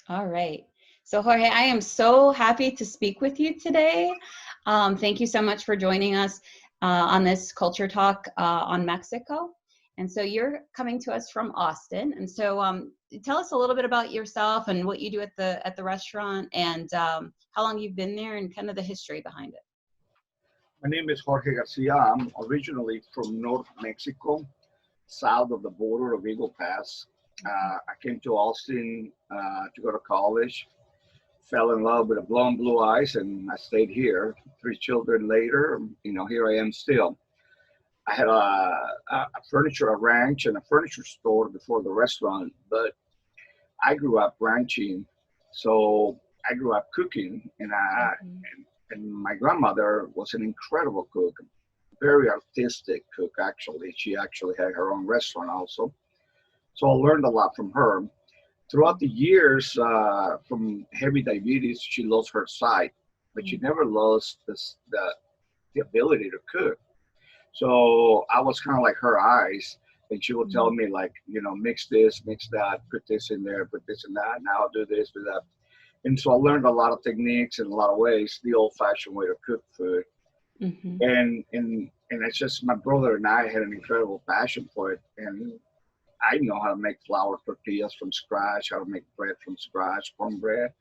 All right. So Jorge, I am so happy to speak with you today. Thank you so much for joining us on this culture talk on Mexico. And so you're coming to us from Austin. And so tell us a little bit about yourself and what you do at the restaurant, and how long you've been there, and kind of the history behind it. My name is Jorge Garcia. I'm originally from North Mexico, south of the border of Eagle Pass. I came to Austin to go to college, fell in love with the blonde blue eyes, and I stayed here. 3 children later, here I am still. I had a furniture, a ranch, and a furniture store before the restaurant, but I grew up ranching, so I grew up cooking, Mhm. and my grandmother was an incredible cook, very artistic cook. Actually, she actually had her own restaurant also, so I learned a lot from her. Throughout the years, from heavy diabetes, she lost her sight, but she never lost the ability to cook. So I was kind of like her eyes, and she would tell Mhm. me like, mix this, mix that, put this in there, put this in that. Now do this, do that. And so I learned a lot of techniques and a lot of ways, the old-fashioned way to cook food. Mhm. And it's just my brother and I had an incredible passion for it. And I know how to make flour tortillas from scratch, how to make bread from scratch, cornbread,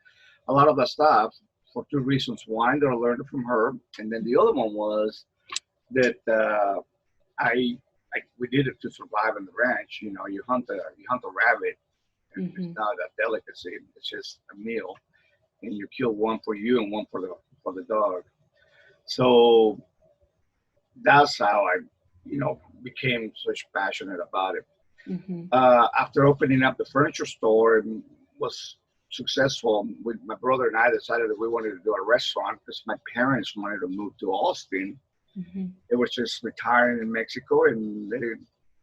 a lot of that stuff for two reasons. One, that I learned it from her, and then the other one was that I, we did it to survive on the ranch. You hunt a rabbit, and it's Mhm. not a delicacy; it's just a meal, and you kill one for you and one for the dog. So that's how I, became such passionate about it. Mhm. After opening up the furniture store and was successful, with my brother and I decided that we wanted to do a restaurant because my parents wanted to move to Austin. Mhm. They were just retiring in Mexico, and they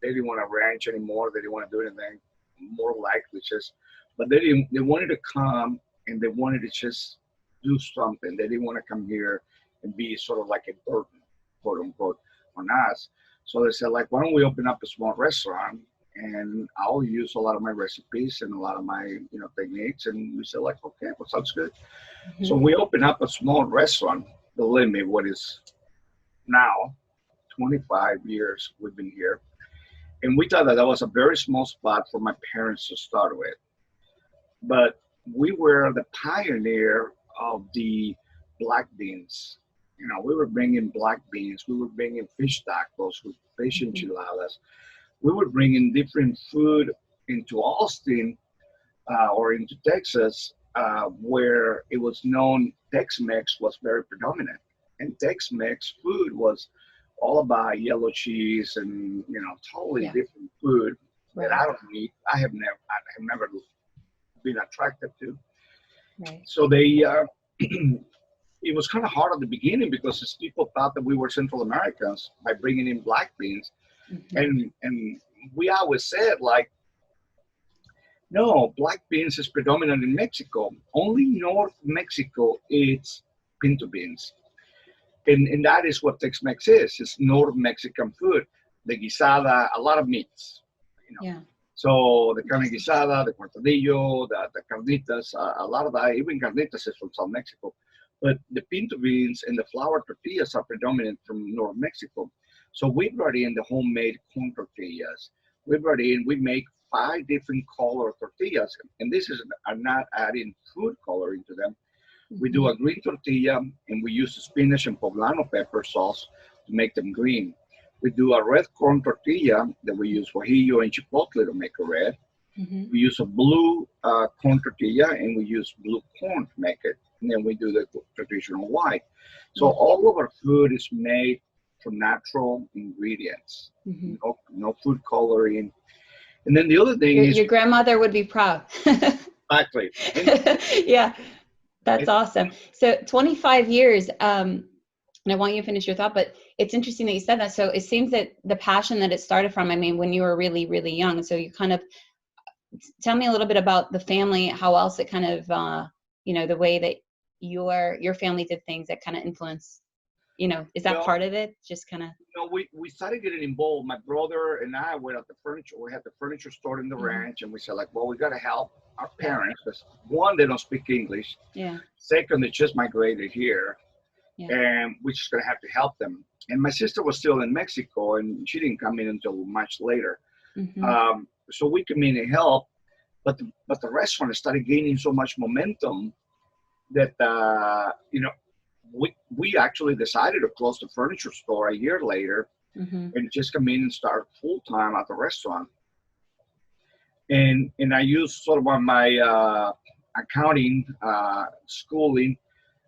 didn't want to ranch anymore. They didn't want to do anything more likely just, but they wanted to come, and they wanted to just do something. They didn't want to come here and be sort of like a burden, quote unquote, on us. So they said, like, why don't we open up a small restaurant, and I'll use a lot of my recipes and a lot of my techniques. And we said, like, okay, well, sounds good. So Mhm. we opened up a small restaurant. Believe me, what is now 25 years we've been here. And we thought that that was a very small spot for my parents to start with. But we were the pioneer of the black beans. We were bringing black beans, we were bringing fish tacos with fish Mhm. enchiladas. We were bringing different food into Austin or into Texas, where it was known Tex-Mex was very predominant, and Tex-Mex food was all about yellow cheese and totally Yeah. different food that Right. I don't eat. I have never been attracted to. Right. So it was kind of hard at the beginning because these people thought that we were Central Americans by bringing in black beans, Mhm. and we always said like, no, black beans is predominant in Mexico. Only North Mexico eats pinto beans. And that is what Tex-Mex is. It's North Mexican food. The guisada, a lot of meats, you know. Yeah. So the carne guisada, the cortadillo, the carnitas, a lot of that, even carnitas is from South Mexico. But the pinto beans and the flour tortillas are predominant from North Mexico. So we brought in the homemade corn tortillas. We make 5 different color tortillas. And this is are not adding food coloring to them. We do Mhm. a green tortilla, and we use spinach and poblano pepper sauce to make them green. We do a red corn tortilla that we use guajillo and chipotle to make it red. Mhm. We use a blue corn tortilla, and we use blue corn to make it. And then we do the traditional white. So Yeah. all of our food is made from natural ingredients, Mhm. no food coloring. And then the other thing is Your grandmother would be proud. exactly, and, Yeah, that's and awesome. So 25 years, and I want you to finish your thought, but it's interesting that you said that. So it seems that the passion that it started from, I mean, when you were really, really young. So you kind of tell me a little bit about the family, how else it kind of, the way that your family did things that kind of influenced. is that Well, part of it? Just kind of. we started getting involved. My brother and I were at the furniture. We had the furniture store in the Hmm. ranch, and we said like, well, we got to help our Yeah. parents because one, they don't speak English. Yeah. Second, they just migrated here, Yeah. and we're just gonna have to help them. And my sister was still in Mexico, and she didn't come in until much later. Hmm. So we came in and help, but the restaurant started gaining so much momentum that we actually decided to close the furniture store a year later Hmm. and just come in and start full time at the restaurant. And I used sort of on my accounting schooling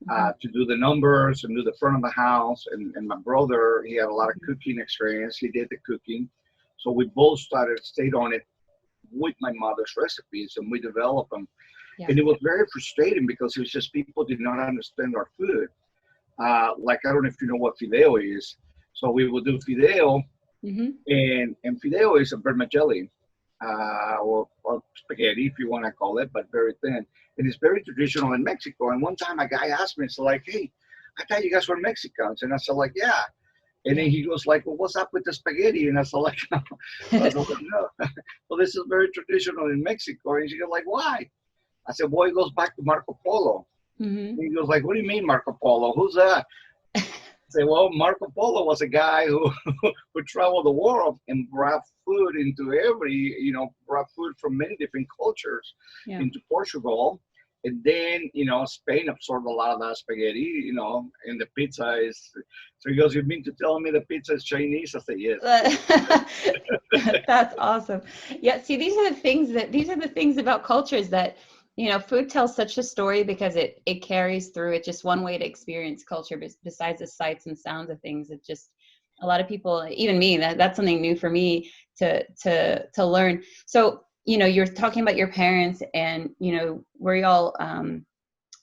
Hmm. to do the numbers and do the front of the house. And my brother, he had a lot of cooking experience. He did the cooking. So we both stayed on it with my mother's recipes, and we developed them. Yeah. And it was very frustrating because it was just people did not understand our food. Like, I don't know if you know what fideo is. So we would do fideo, Hmm. and fideo is a vermicelli, or spaghetti, if you want to call it, but very thin. And it's very traditional in Mexico. And one time a guy asked me, so like, hey, I thought you guys were Mexicans. And I said, like, yeah. And then he goes like, well, what's up with the spaghetti? And I said, like, no. I said, like, no. Well, this is very traditional in Mexico. And she goes like, why? I said, well, it goes back to Marco Polo. Hmm. He goes like, what do you mean Marco Polo? Who's that? I say, well, Marco Polo was a guy who who traveled the world and brought food into brought food from many different cultures into Portugal. And then, Spain absorbed a lot of that spaghetti, and the pizza is, so he goes, you mean to tell me the pizza is Chinese? I said, yes. That's awesome. Yeah. See, these are the things about cultures that, food tells such a story because it carries through. It's just one way to experience culture besides the sights and sounds of things. It just, a lot of people, even me, that's something new for me to learn. So, you're talking about your parents and, where y'all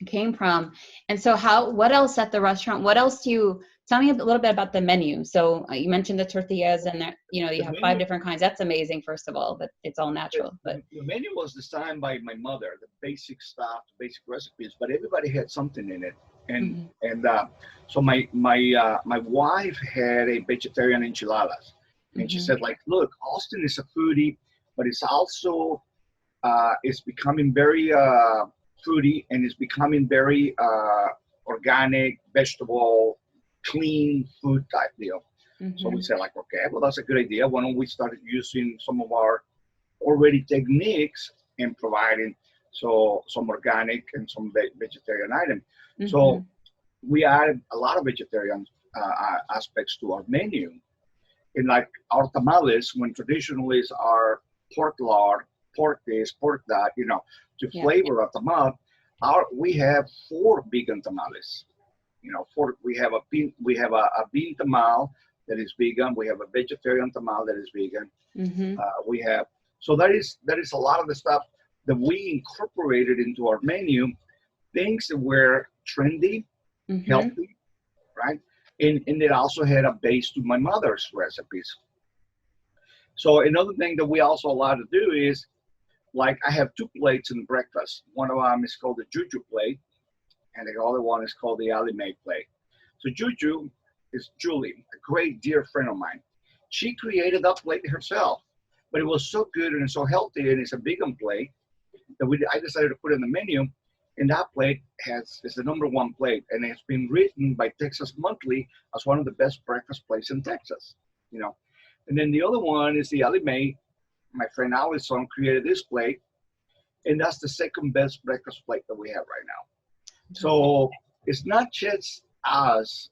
came from. And so what else at the restaurant? What else tell me a little bit about the menu? So you mentioned the tortillas and that, you The have menu, 5 different kinds. That's amazing, first of all, but it's all natural. But the menu was designed by my mother, the basic stuff, the basic recipes, but everybody had something in it. And Mhm. So my wife had a vegetarian enchiladas, and she Mhm. said like, look, Austin is a foodie, but it's also it's becoming very fruity, and it's becoming very organic, vegetable, clean food type deal. So we Mhm. said like, okay, well, that's a good idea. Why don't we start using some of our already techniques and providing some organic and some vegetarian items. So Mhm. we added a lot of vegetarian aspects to our menu. And like our tamales, when traditionally are pork lard, pork this, pork that, to Yeah. flavor a tamal, we have 4 vegan tamales. We have a bean tamal that is vegan. We have a vegetarian tamal that is vegan. Mhm. We have that is a lot of the stuff that we incorporated into our menu, things that were trendy, Mhm. healthy, right? And it also had a base to my mother's recipes. So another thing that we also allowed to do is, like, I have 2 plates in breakfast. One of them is called the Juju plate, and the other one is called the Ali Mae plate. So Juju is Julie, a great dear friend of mine. She created that plate herself, but it was so good and so healthy, and it's a vegan plate that I decided to put in the menu. And that plate is the #1 plate, and it's been written by Texas Monthly as one of the best breakfast plates in Texas. And then the other one is the Ali Mae. My friend Allison created this plate, and that's the second best breakfast plate that we have right now. So it's not just us,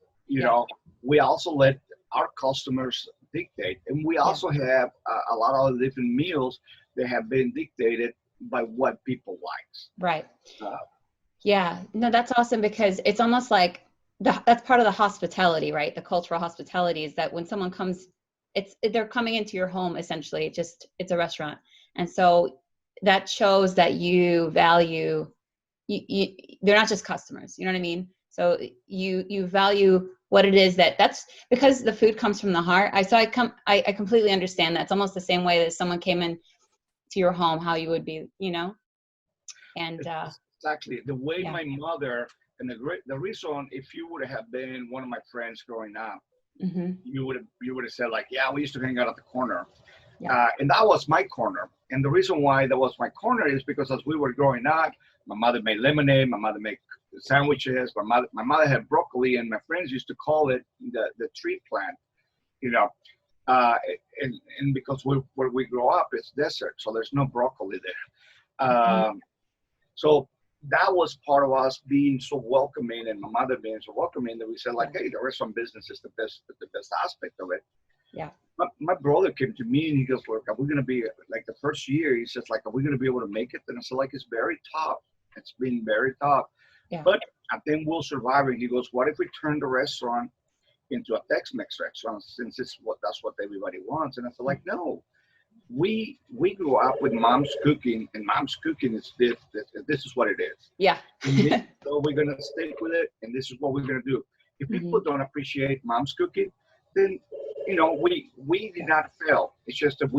we also let our customers dictate. And we also have a lot of different meals that have been dictated by what people like. Right. Uh, Yeah. No, that's awesome because it's almost like that's part of the hospitality, right? The cultural hospitality is that when someone comes, they're coming into your home essentially. It's a restaurant, and so that shows that you value. They're not just customers. You know what I mean? So you value what it is that's because the food comes from the heart. I completely understand that. It's almost the same way that someone came in to your home, how you would be, and exactly the way yeah. my mother And the reason, if you would have been one of my friends growing up, Mm-hmm. you would have said like, yeah, we used to hang out at the corner. Yeah. And that was my corner. And the reason why that was my corner is because as we were growing up, my mother made lemonade, my mother made sandwiches, my mother had broccoli, and my friends used to call it the tree plant, you know. And because where we grow up, it's desert, so there's no broccoli there. Mm-hmm. So that was part of us being so welcoming, and my mother being so welcoming, that we said like, Yeah. hey, the restaurant business is the best aspect of it. Yeah. My brother came to me and he goes, look, are we going to be, like the first year, he says like, are we going to be able to make it? And I said like, it's very tough. It's been very tough. Yeah. But I think we'll survive. And he goes, what if we turn the restaurant into a Tex-Mex restaurant, since that's what everybody wants? And I said like, no, we grew up with mom's cooking, and mom's cooking is this is what it is. Yeah. So we're going to stick with it, and this is what we're going to do. If Mm-hmm. people don't appreciate mom's cooking, then, we did not fail. It's just that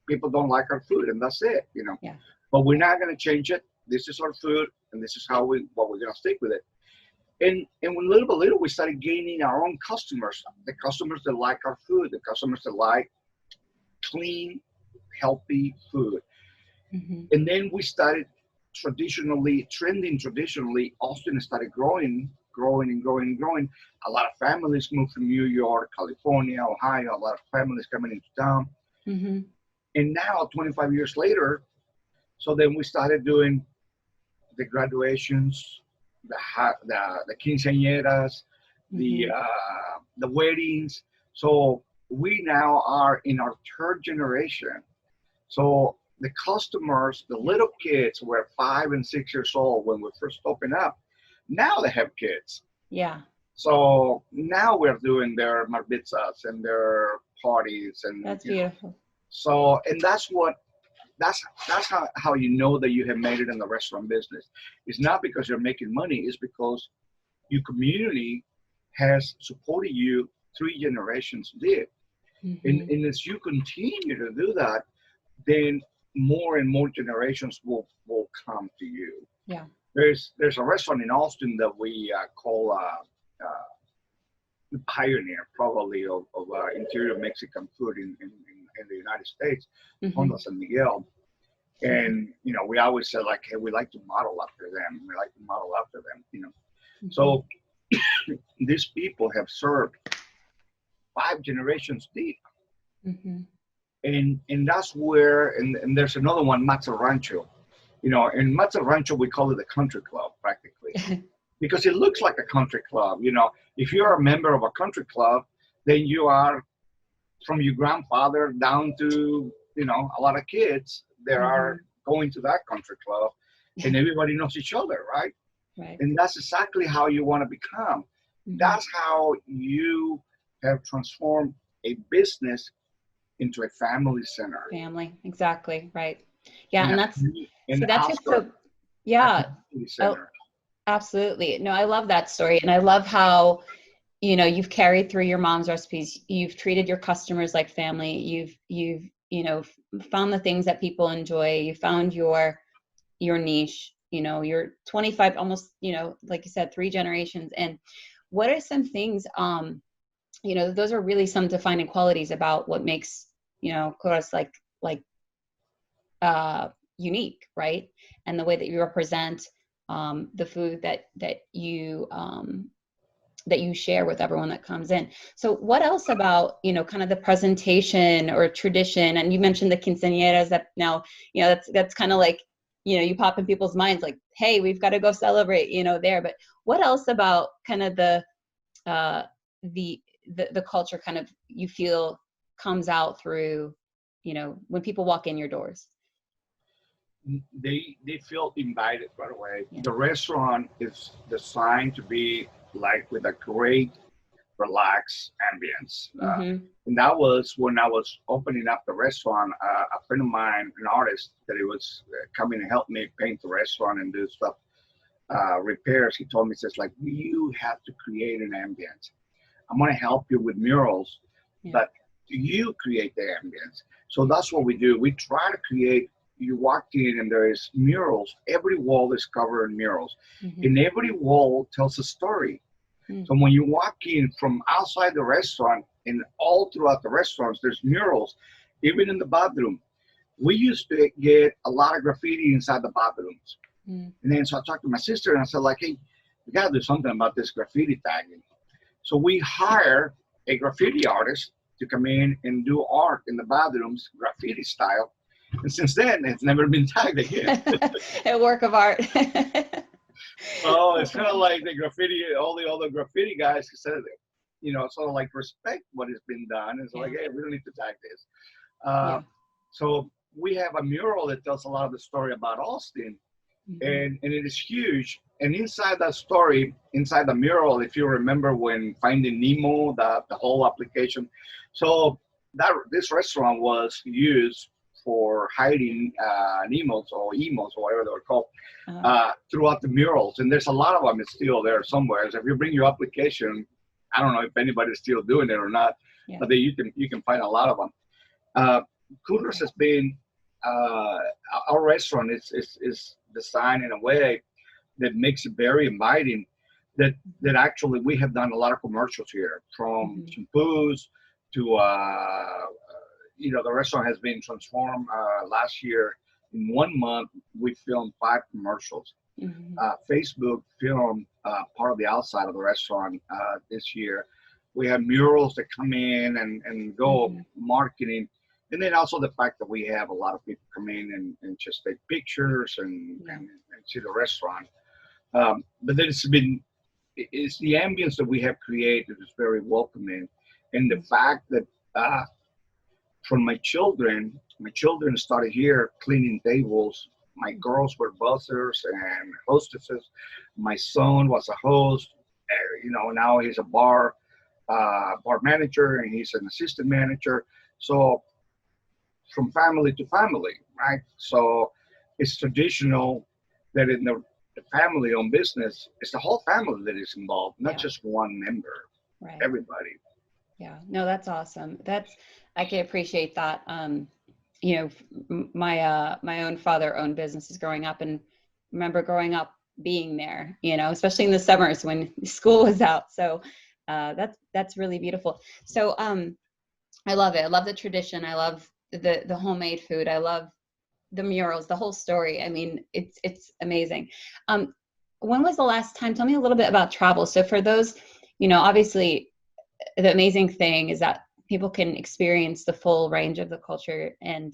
people don't like our food, and that's it, Yeah. But we're not going to change it. This is our food, and this is what we're going to stick with it. And little by little, we started gaining our own customers, the customers that like our food, the customers that like clean, healthy food. Mm-hmm. And then we started trending traditionally. Austin started growing. A lot of families moved from New York, California, Ohio, a lot of families coming into town. Mm-hmm. And now, 25 years later, so then we started doing the graduations, the quinceañeras, the weddings. So we now are in our third generation. So the customers, the little kids were 5 and 6 years old when we first opened up. Now they have kids. Yeah. So now we're doing their marbitzas and their parties, and That's beautiful. So, and that's how you know that you have made it in the restaurant business. It's not because you're making money, it's because your community has supported you 3 generations did. Mm-hmm. And as you continue to do that, then more and more generations will come to you. Yeah. There's a restaurant in Austin that we call the pioneer, probably, of interior Mexican food in the United States, Mm-hmm. Honda San Miguel. And, we always said like, hey, we like to model after them. Mm-hmm. So these people have served 5 generations deep. Mm-hmm. And that's where, and there's another one, Mezze Rancho. In Mezze Rancho, we call it the country club, practically, because it looks like a country club. If you're a member of a country club, then you are, from your grandfather down to, a lot of kids that are going to that country club, and everybody knows each other, right? Right. And that's exactly how you want to become. Mm-hmm. That's how you have transformed a business into a family center. Family, exactly, right. Yeah, and that's just so, absolutely. No, I love that story, and I love how, you've carried through your mom's recipes. You've treated your customers like family. You've found the things that people enjoy. You found your niche. You're 25, almost, like you said, 3 generations. And what are some things, those are really some defining qualities about what makes, Curra's unique, right? And the way that you represent the food that you share with everyone that comes in. So what else about, kind of the presentation or tradition? And you mentioned the quinceañeras that now, that's kind of like, you pop in people's minds like, hey, we've got to go celebrate, there. But what else about kind of the culture kind of you feel comes out through, when people walk in your doors? They feel invited right away. Yeah. The restaurant is designed to be like with a great, relaxed ambience. And that was when I was opening up the restaurant. A friend of mine, an artist, that he was coming to help me paint the restaurant and do stuff, repairs. He told me, says like, you have to create an ambience. I'm going to help you with murals, but you create the ambience. So that's what we do. We try to create you walk in and there is murals. Every wall is covered in murals. Mm-hmm. And every wall tells a story. Mm-hmm. So when you walk in from outside the restaurant and all throughout the restaurants, there's murals, even in the bathroom. We used to get a lot of graffiti inside the bathrooms. Mm-hmm. And then so I talked to my sister and I said, like, hey, we got to do something about this graffiti tagging. So we hire a graffiti artist to come in and do art in the bathrooms, graffiti style. And since then, it's never been tagged again. A work of art. Oh, it's kind of like the graffiti, all the other graffiti guys said, sort of like respect what has been done. It's like, hey, we don't need to tag this. So we have a mural that tells a lot of the story about Austin, and it is huge. And inside that story, inside the mural, if you remember when Finding Nemo, the whole application, so this restaurant was used for hiding Nemos or emos or whatever they were called throughout the murals. And there's a lot of them still there somewhere. So if you bring your application, I don't know if anybody's still doing it or not, but you can find a lot of them. Curra's has been, our restaurant is designed in a way that makes it very inviting, that actually we have done a lot of commercials here, from shampoos to, the restaurant has been transformed. Last year, in 1 month, we filmed 5 commercials. Facebook filmed part of the outside of the restaurant this year. We have murals that come in and go marketing. And then also the fact that we have a lot of people come in and just take pictures and see the restaurant. But then it's the ambience that we have created is very welcoming. And the fact that from my children started here cleaning tables. My girls were buzzers and hostesses. My son was a host. Now he's a bar manager, and he's an assistant manager. So from family to family, right? So it's traditional that in the family-owned business, it's the whole family that is involved, not just one member. Right. Everybody. Yeah. No, that's awesome. I can appreciate that. My own father owned businesses growing up, and remember growing up being there, especially in the summers when school was out. So that's really beautiful. So I love it. I love the tradition. I love the homemade food. I love the murals, the whole story. I mean, it's amazing. When was the last time? Tell me a little bit about travel. So for those, obviously the amazing thing is that people can experience the full range of the culture and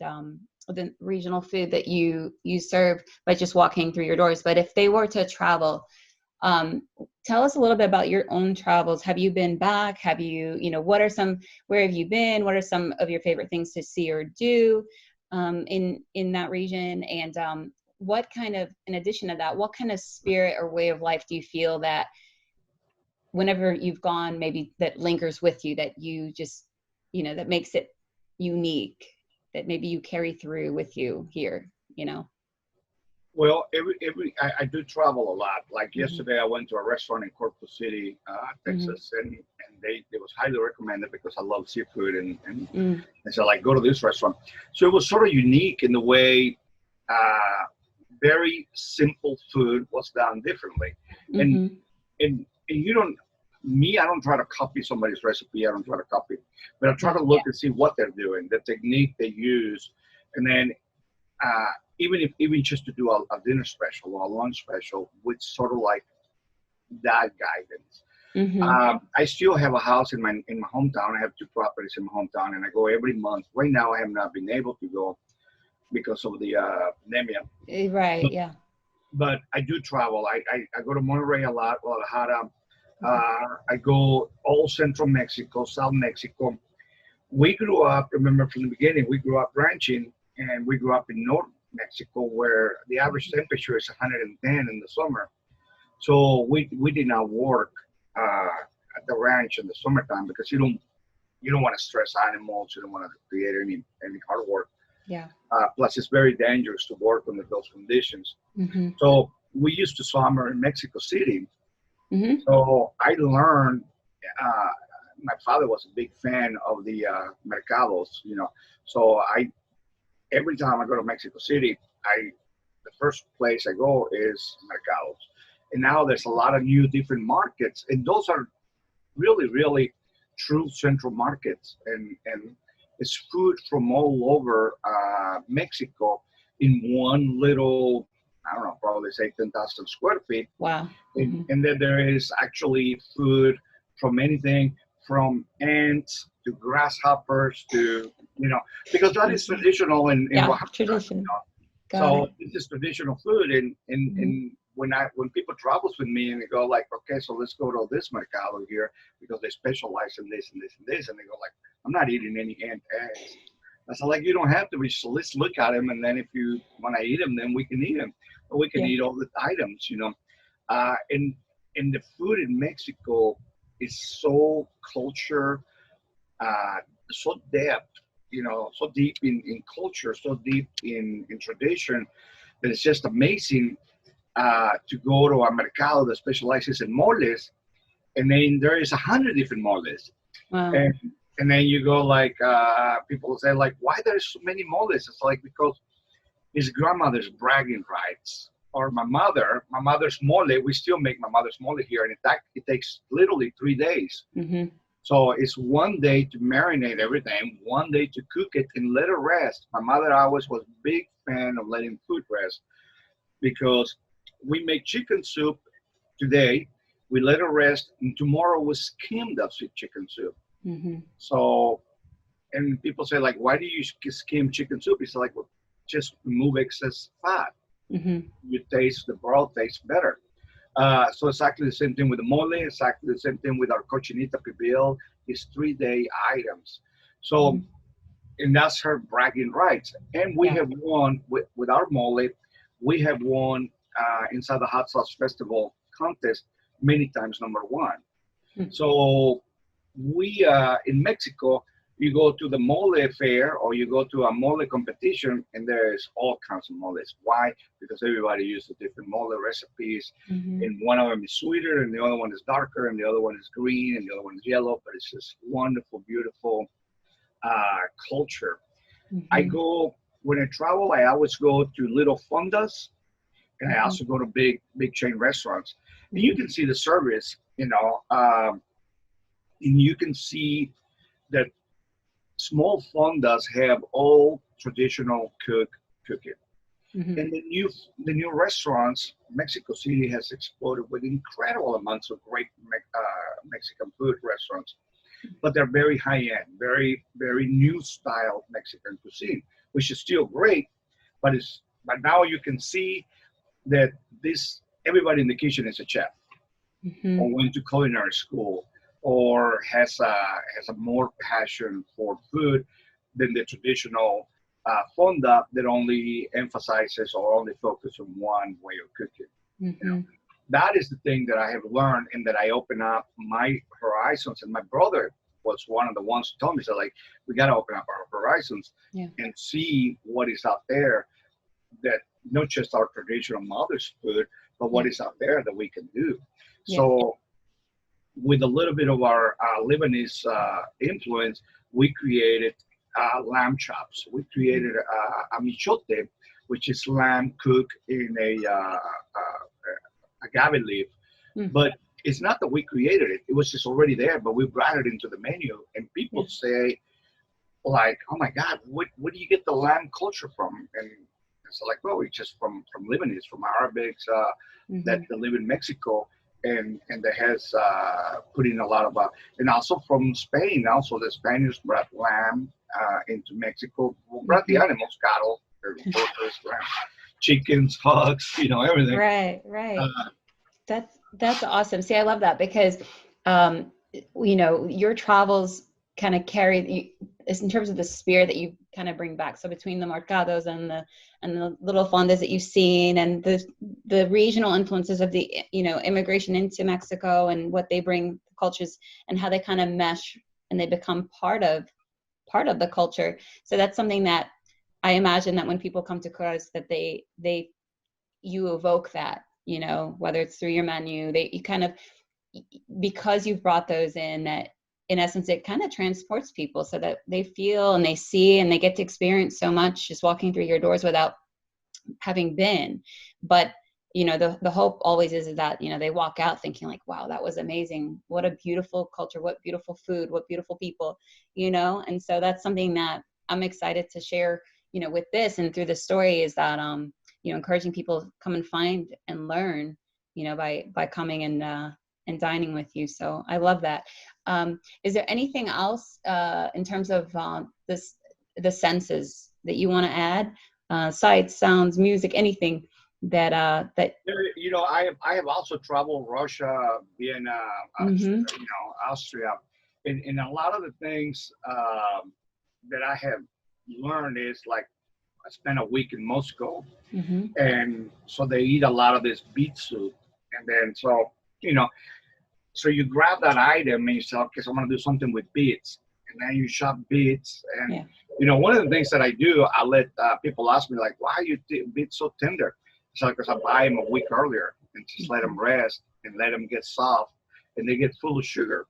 the regional food that you serve by just walking through your doors. But if they were to travel, tell us a little bit about your own travels. Have you been back? Have you, where have you been? What are some of your favorite things to see or do in that region? And what kind of, in addition to that, what kind of spirit or way of life do you feel that whenever you've gone, maybe that lingers with you, that you just, that makes it unique, that maybe you carry through with you here, Well, I do travel a lot. Like yesterday, I went to a restaurant in Corpus City, Texas, and it was highly recommended because I love seafood, and so like go to this restaurant. So it was sort of unique in the way very simple food was done differently, and I don't try to copy somebody's recipe. I don't try to copy, but I try to look and see what they're doing, the technique they use, and then. Even just to do a dinner special or a lunch special with sort of like that guidance. I still have a house in my hometown. I have 2 properties in my hometown, and I go every month. Right now, I have not been able to go because of the pandemic. Right. But I do travel. I go to Monterrey a lot, Guadalajara. I go all Central Mexico, South Mexico. We grew up. Remember from the beginning, we grew up ranching. And we grew up in North Mexico, where the average temperature is 110 in the summer. So we did not work at the ranch in the summertime because you don't want to stress animals. You don't want to create any hard work. Yeah. Plus, it's very dangerous to work under those conditions. So we used to summer in Mexico City. So I learned. My father was a big fan of the mercados. So every time I go to Mexico City, the first place I go is mercados. And now there's a lot of new different markets, and those are really, really true central markets. And it's food from all over Mexico in one little, I don't know, probably say 10,000 square feet. Wow. And then there is actually food from anything from ants to grasshoppers to, because that is traditional in Oaxaca. Tradition. So this is traditional food, and when people travel with me and they go like, okay, so let's go to this mercado here because they specialize in this and this and this, and they go like, I'm not eating any ant eggs. I said, like, you don't have to be. So let's look at them, and then if you want to eat them, then we can eat them, or we can eat all the items, And the food in Mexico is so culture, so depth, so deep in culture, so deep in tradition, that it's just amazing to go to a mercado that specializes in moles, and then there is 100 different moles. Wow. And then you go like, people say like, why there's so many moles? It's like, because his grandmother's bragging rights, or my mother's mole. We still make my mother's mole here, and it takes literally 3 days. Mm-hmm. So it's 1 day to marinate everything, 1 day to cook it and let it rest. My mother always was a big fan of letting food rest, because we make chicken soup today, we let it rest, and tomorrow we skim that chicken soup. Mm-hmm. So, and people say like, why do you skim chicken soup? It's like, well, just remove excess fat. Mm-hmm. The broth tastes better. So exactly the same thing with the mole, exactly the same thing with our cochinita pibil. It's 3-day items. So, and that's her bragging rights. And we have won with our mole, we have won inside the Hot Sauce Festival contest many times, #1. So we, in Mexico, you go to the mole fair or you go to a mole competition, and there's all kinds of moles. Why? Because everybody uses different mole recipes, and one of them is sweeter, and the other one is darker, and the other one is green, and the other one is yellow. But it's just wonderful, beautiful culture. When I travel, I always go to little fondas, and I also go to big chain restaurants. And you can see the service, and you can see that small fondas have all traditional cooking. And the new restaurants, Mexico City has exploded with incredible amounts of great Mexican food restaurants, but they're very high end, very, very new style Mexican cuisine, which is still great, but now you can see that everybody in the kitchen is a chef, or went to culinary school, or has a more passion for food than the traditional fonda that only emphasizes or only focuses on one way of cooking. That is the thing that I have learned, and that I open up my horizons. And my brother was one of the ones who told me, so like, we got to open up our horizons and see what is out there, that not just our traditional mother's food, but what is out there that we can do. So with a little bit of our Lebanese influence, we created lamb chops. We created a michote, which is lamb cooked in a agave leaf. But it's not that we created it. It was just already there, but we brought it into the menu. And people say, like, oh my God, where do you get the lamb culture from? And it's like, well, it's just from Lebanese, from Arabics that live in Mexico. And that has put in a lot of, and also from Spain. Also, the Spaniards brought lamb into Mexico. Brought the animals, cattle, horses, chickens, hogs, everything. Right. That's awesome. See, I love that, because your travels kind of carry, in terms of the spirit that you kind of bring back. So between the mercados and the little fondas that you've seen, and the regional influences of the immigration into Mexico, and what they bring, cultures, and how they kind of mesh and they become part of the culture. So that's something that I imagine that when people come to Curra's, that you evoke that, whether it's through your menu, you kind of, because you've brought those in, that in essence, it kind of transports people so that they feel and they see and they get to experience so much just walking through your doors without having been. But the hope always is that they walk out thinking like, wow, that was amazing, what a beautiful culture, what beautiful food, what beautiful people, and so that's something that I'm excited to share with this and through the story, is that encouraging people to come and find and learn by coming and dining with you. So I love that. Is there anything else in terms of the senses that you want to add? Sights, sounds, music, anything that I have also traveled Russia, Vienna, Austria, and a lot of the things that I have learned is like I spent a week in Moscow, and so they eat a lot of this beet soup, and then so you grab that item and you say, okay, so I'm gonna do something with beets, and then you chop beets, and one of the things that I do, I let people ask me like, why are you beets so tender? So because I buy them a week earlier and just let them rest and let them get soft, and they get full of sugar,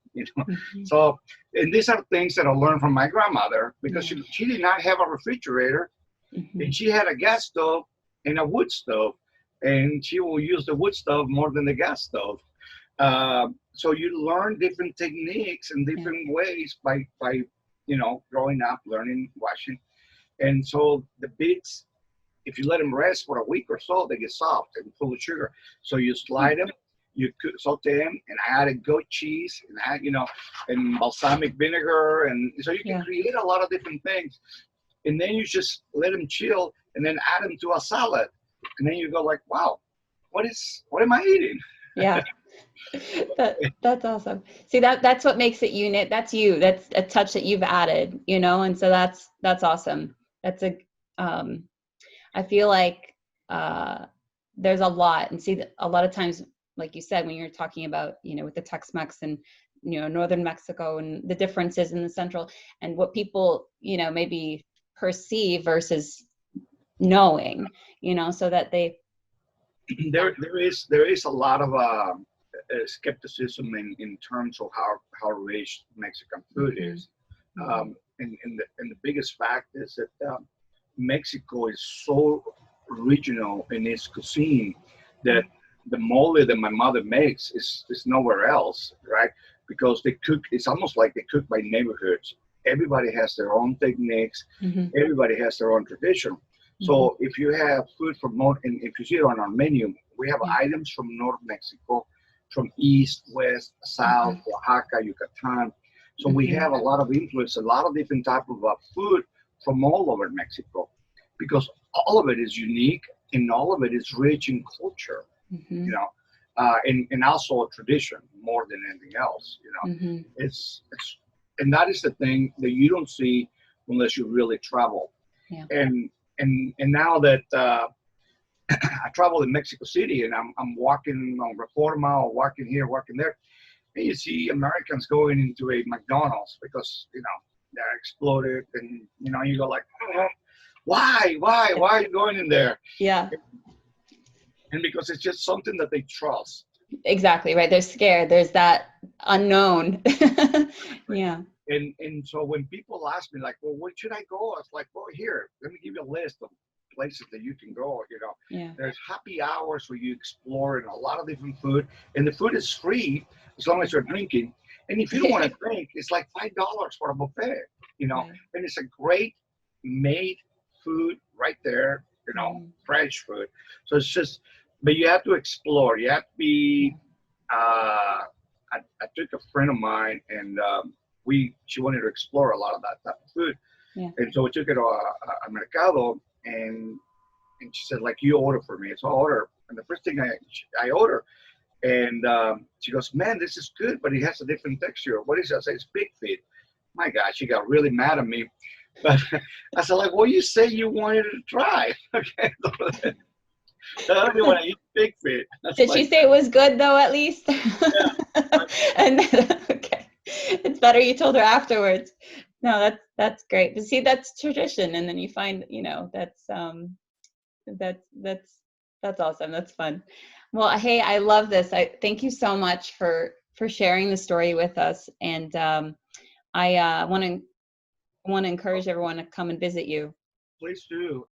So, and these are things that I learned from my grandmother, because she did not have a refrigerator, and she had a gas stove and a wood stove, and she will use the wood stove more than the gas stove. So you learn different techniques and different ways by growing up, learning, watching. And so the beets, if you let them rest for a week or so, they get soft and full of sugar. So you slide them, you saute them, and I added goat cheese, and add, and balsamic vinegar, and so you can create a lot of different things. And then you just let them chill, and then add them to a salad, and then you go like, wow, what am I eating? Yeah. That's awesome. See, that's what makes it unique. That's you. That's a touch that you've added, and so that's awesome. That's I feel like there's a lot, and see, a lot of times, like you said, when you're talking about, with the Tex-Mex and, Northern Mexico and the differences in the central and what people, maybe perceive versus knowing, so that they. There is a lot of skepticism in terms of how rich Mexican food is, and the biggest fact is that Mexico is so regional in its cuisine that the mole that my mother makes is nowhere else, right? Because they cook, it's almost like they cook by neighborhoods. Everybody has their own techniques. Everybody has their own tradition. So if you have food from North, and if you see it on our menu, we have items from North Mexico, from East, West, South, Oaxaca, Yucatan. So we have a lot of influence, a lot of different type of food from all over Mexico, because all of it is unique and all of it is rich in culture, and also tradition more than anything else. It's and that is the thing that you don't see unless you really travel. And now that I travel in Mexico City, and I'm walking on Reforma, or walking here, walking there, and you see Americans going into a McDonald's because they're exploded, and you go like, oh, why are you going in there? Yeah. And because it's just something that they trust. Exactly, right. They're scared. There's that unknown. Yeah. And so when people ask me like, well, where should I go? I was like, well, here, let me give you a list of places that you can go. There's happy hours where you explore and a lot of different food, and the food is free as long as you're drinking. And if you don't want to drink, it's like $5 for a buffet. And it's a great made food right there. Fresh food. So it's just, but you have to explore. You have to be. I took a friend of mine, and she wanted to explore a lot of that type of food, and so we took her to a mercado, and she said, like, you order for me. So I order, and the first thing I order, and she goes, man, this is good, but it has a different texture. What is it? I say, it's pig feet. My God, she got really mad at me. But I said, like, well, you say you wanted to try. Okay. I don't even want to eat pig feet. Did she say it was good though, at least? Yeah. And okay, it's better you told her afterwards. No, that's great. But see, that's tradition, and then you find, that's awesome. That's fun. Well, hey, I love this. I thank you so much for for sharing the story with us. And I want to encourage everyone to come and visit you. Please do.